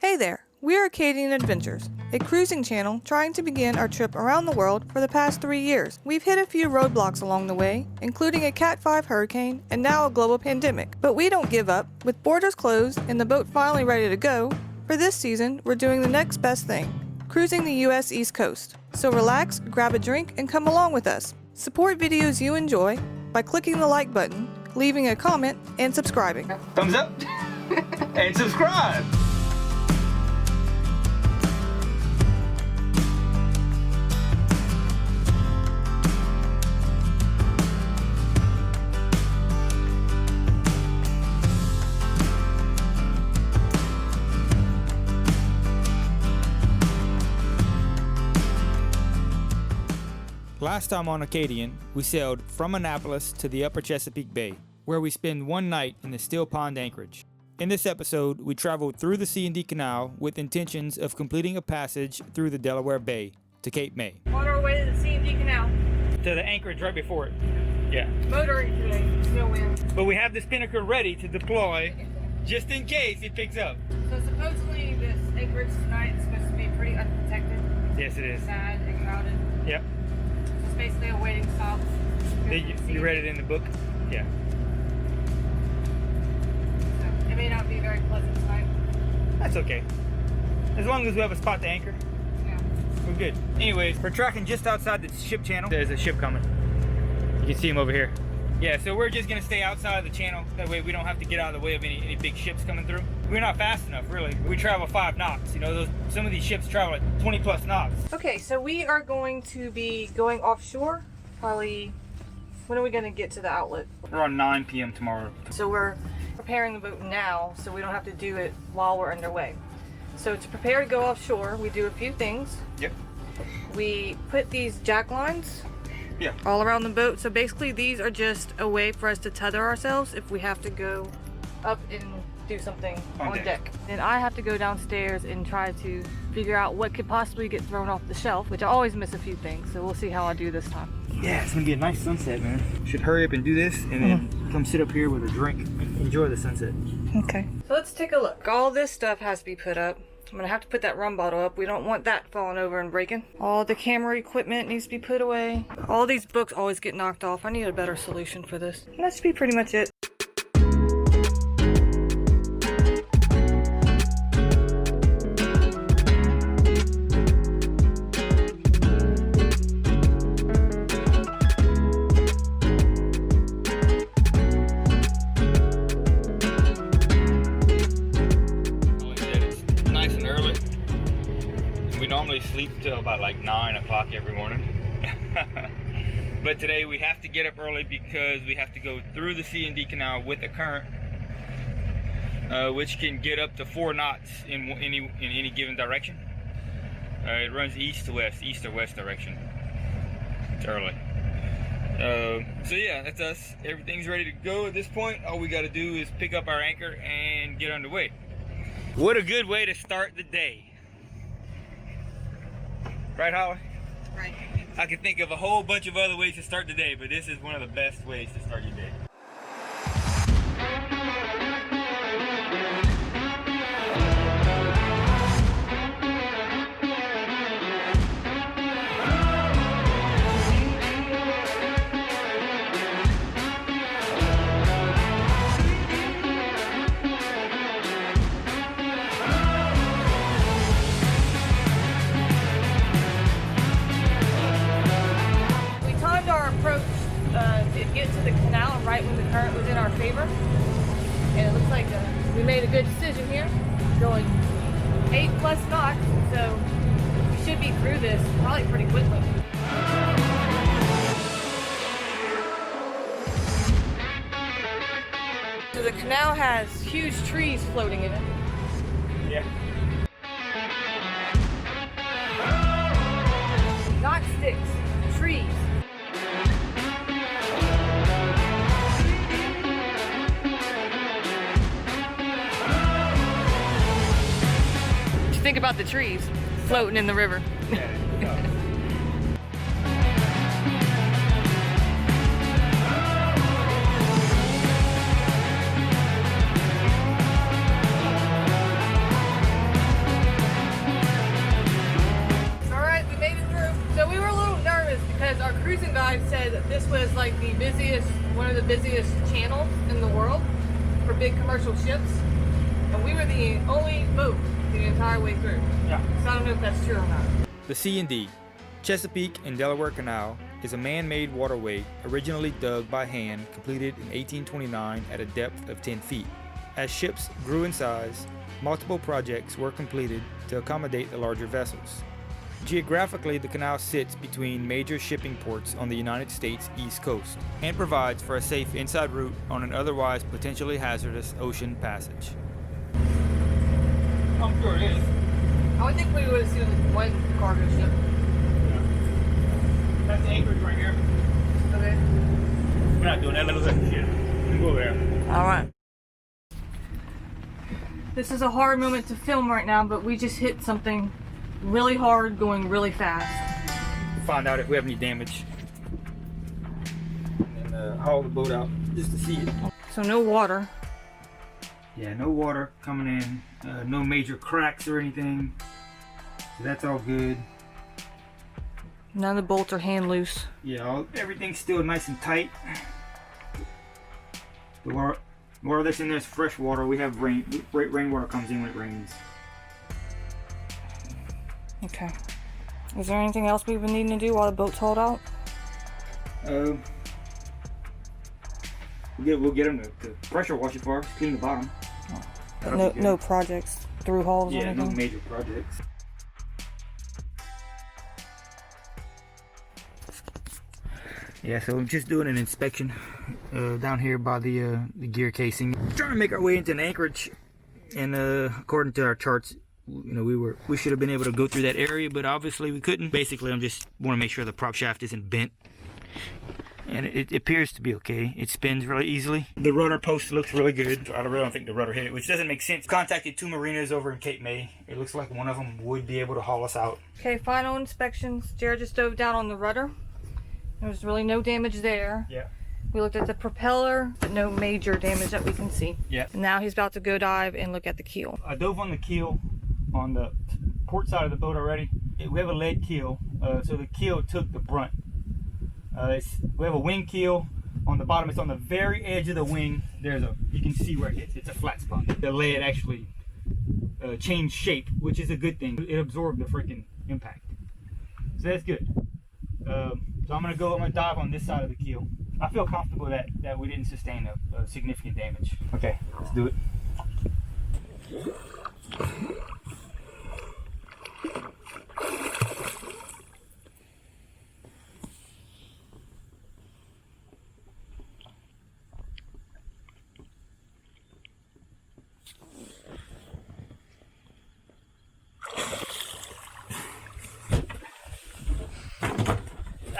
Hey there, we're Acadian Adventures, a cruising channel trying to begin our trip around the world for the past 3 years. We've hit a few roadblocks along the way, including a Cat 5 hurricane and now a global pandemic. But we don't give up. With borders closed and the boat finally ready to go, for this season, we're doing the next best thing, cruising the US East Coast. So relax, grab a drink, and come along with us. Support videos you enjoy by clicking the like button, leaving a comment, and subscribing. Thumbs up and subscribe. Last time on Acadian, we sailed from Annapolis to the upper Chesapeake Bay, where we spend one night in the Still Pond anchorage. In this episode, we traveled through the C&D Canal with intentions of completing a passage through the Delaware Bay to Cape May. On our way to the C&D Canal. To the anchorage right before it. Yeah. Motoring today, no wind. But we have the spinnaker ready to deploy just in case it picks up. So supposedly this anchorage tonight is supposed to be pretty unprotected. Yes, it is. Sad and crowded. Yep. It's basically a waiting stop. You read it in the book? Yeah. So it may not be very pleasant tonight. That's okay. As long as we have a spot to anchor, Yeah. we're good. Anyways, we're tracking just outside the ship channel. There's a ship coming. You can see him over here. Yeah, so we're just gonna stay outside of the channel. That way we don't have to get out of the way of any big ships coming through. We're not fast enough, really. We travel 5 knots. You know, some of these ships travel at 20 plus knots. Okay, so we are going to be going offshore. Probably, when are we going to get to the outlet? We're on 9 p.m. tomorrow. So we're preparing the boat now so we don't have to do it while we're underway. So to prepare to go offshore, we do a few things. Yep. We put these jack lines Yeah. all around the boat. So basically these are just a way for us to tether ourselves if we have to go up and do something on deck. And I have to go downstairs and try to figure out what could possibly get thrown off the shelf, which I always miss a few things. So we'll see how I do this time. Yeah, it's gonna be a nice sunset, man. Should hurry up and do this and then come sit up here with a drink and enjoy the sunset. Okay. So let's take a look. All this stuff has to be put up. I'm gonna have to put that rum bottle up. We don't want that falling over and breaking. All the camera equipment needs to be put away. All these books always get knocked off. I need a better solution for this. And that should be pretty much it. Normally sleep till about like 9 o'clock every morning. But today we have to get up early because we have to go through the C&D Canal with a current, which can get up to 4 knots in any given direction. It runs east to west, east or west direction. It's early. So yeah, that's us. Everything's ready to go at this point. All we got to do is pick up our anchor and get underway. What a good way to start the day. Right, Holly? Right. I can think of a whole bunch of other ways to start the day, but this is one of the best ways to start your day. Get to the canal right when the current was in our favor, and it looks like we made a good decision here, going 8+ knots, so we should be through this probably pretty quickly. So the canal has huge trees floating in it. Yeah. Not sticks, trees. Think about the trees floating in the river. cruising guide said that this was like the busiest, one of the busiest channels in the world for big commercial ships, and we were the only boat the entire way through. Yeah. So I don't know if that's true or not. The C&D, Chesapeake and Delaware Canal, is a man-made waterway originally dug by hand, completed in 1829 at a depth of 10 feet. As ships grew in size, multiple projects were completed to accommodate the larger vessels. Geographically, the canal sits between major shipping ports on the United States East Coast and provides for a safe inside route on an otherwise potentially hazardous ocean passage. I'm sure it is. I would think we would have seen one cargo ship. That's the anchorage right here. Okay. We're not doing that little shit. We go there. All right. This is a hard moment to film right now, but we just hit something really hard going really fast. Find out if we have any damage. And then haul the boat out just to see it. So no water. Yeah, no water coming in. No major cracks or anything. So that's all good. None of the bolts are hand loose. Yeah, everything's still nice and tight. The water that's in there is fresh water. We have rainwater comes in when it rains. Okay. Is there anything else we've been needing to do while the boat's hauled out? We'll get them to pressure wash it for us, clean the bottom. But no projects through hauls or Yeah, anything? no major projects. Yeah, so I'm just doing an inspection down here by the gear casing. Trying to make our way into an anchorage, and according to our charts, you know, we should have been able to go through that area, but obviously we couldn't. Basically, I just want to make sure the prop shaft isn't bent, and it appears to be okay. It spins really easily. The rudder post looks really good. I really don't think the rudder hit it, which doesn't make sense. Contacted 2 marinas over in Cape May. It looks like one of them would be able to haul us out. Okay, final inspections. Jared just dove down on the rudder. There's really no damage there. Yeah. We looked at the propeller, but no major damage that we can see. Yeah. And now he's about to go dive and look at the keel. I dove on the keel on the port side of the boat already. We have a lead keel, so the keel took the brunt. We have a wing keel on the bottom. It's on the very edge of the wing. You can see where it hits. It's a flat spot. The lead actually changed shape, which is a good thing. It absorbed the freaking impact. So that's good. So I'm gonna dive on this side of the keel. I feel comfortable that we didn't sustain a significant damage. Okay, let's do it.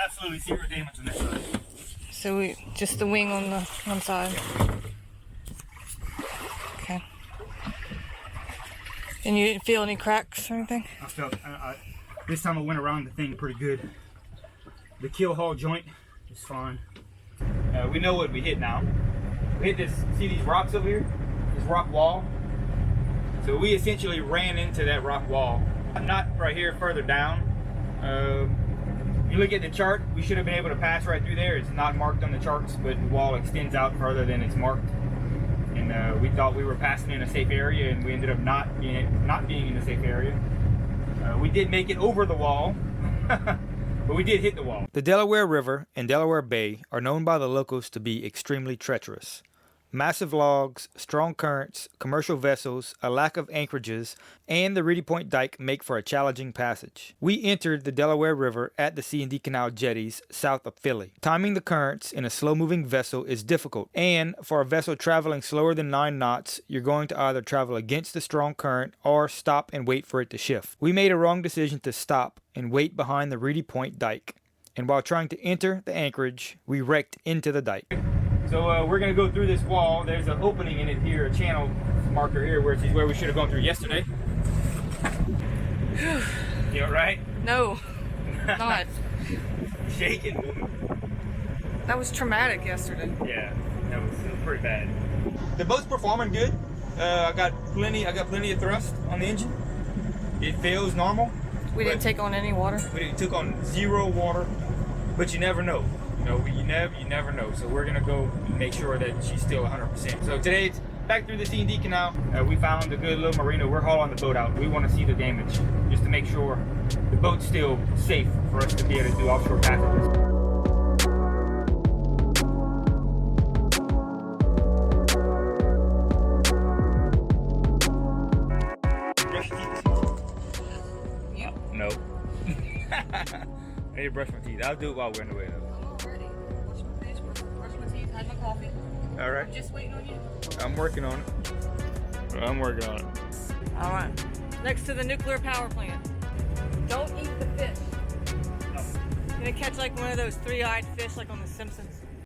Absolutely zero damage on this side. So just the wing on the one side. Okay. And you didn't feel any cracks or anything? I felt, this time I went around the thing pretty good. The keel haul joint is fine. We know what we hit now. We hit this, see these rocks over here? This rock wall. So we essentially ran into that rock wall. Not right here, further down. You look at the chart, we should have been able to pass right through there. It's not marked on the charts, but the wall extends out further than it's marked. And we thought we were passing in a safe area, and we ended up not being in a safe area. We did make it over the wall, but we did hit the wall. The Delaware River and Delaware Bay are known by the locals to be extremely treacherous. Massive logs, strong currents, commercial vessels, a lack of anchorages, and the Reedy Point Dyke make for a challenging passage. We entered the Delaware River at the C&D Canal jetties south of Philly. Timing the currents in a slow-moving vessel is difficult, and for a vessel traveling slower than 9 knots, you're going to either travel against the strong current or stop and wait for it to shift. We made a wrong decision to stop and wait behind the Reedy Point Dyke, and while trying to enter the anchorage, we wrecked into the dike. So we're going to go through this wall. There's an opening in it here, a channel marker here, which is where we should have gone through yesterday. You all right? No, not. Shaking. That was traumatic yesterday. Yeah, that was pretty bad. The boat's performing good. I got plenty of thrust on the engine. It feels normal. We didn't take on any water. We took on 0 water. but you never know. You know, you never know. So we're gonna go make sure that she's still 100%. So today it's back through the C&D Canal. We found a good little marina. We're hauling the boat out. We want to see the damage just to make sure the boat's still safe for us to be able to do offshore tackle. No. I need to brush my teeth. I'll do it while we're in the way though. I'm already. Brush my face, brush my teeth, had my coffee. Alright. I'm just waiting on you. I'm working on it. I'm working on it. Alright. Next to the nuclear power plant. Don't eat the fish. You're gonna catch like one of those three-eyed fish like on The Simpsons.